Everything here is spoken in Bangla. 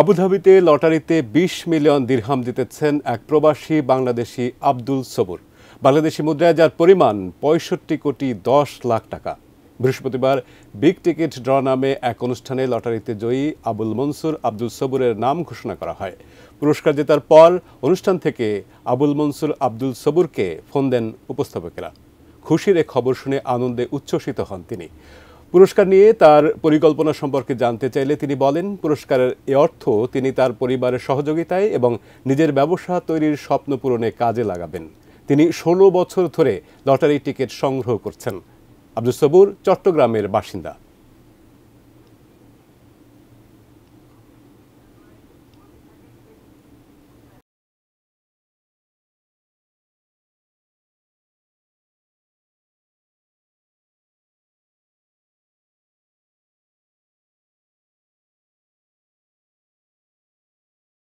আবুধাবিতে লটারিতে ২০ মিলিয়ন দিরহাম জিতেছেন এক প্রবাসী বাংলাদেশি আব্দুল সবুর। বাংলাদেশি মুদ্রায় যার পরিমাণ ৬৫,১০,০০,০০০ টাকা। বৃহস্পতিবার বিগ টিকিট ড্র নামে এক অনুষ্ঠানে লটারিতে জয়ী আবুল মনসুর আব্দুল সবুরের নাম ঘোষণা করা হয়। পুরস্কার জেতার পর অনুষ্ঠান থেকে আবুল মনসুর আব্দুল সবুরকে ফোন দেন উপস্থাপকেরা। খুশির এ খবর শুনে আনন্দে উচ্ছ্বসিত হন তিনি। পুরস্কার নিয়ে তার পরিকল্পনা সম্পর্কে জানতে চাইলে তিনি বলেন, পুরস্কারের এ অর্থ তিনি তার পরিবারের সহযোগিতায় এবং নিজের ব্যবসা তৈরির স্বপ্ন পূরণে কাজে লাগাবেন। তিনি ১৬ বছর ধরে লটারি টিকিট সংগ্রহ করছেন। আব্দুল সবুর চট্টগ্রামের বাসিন্দা।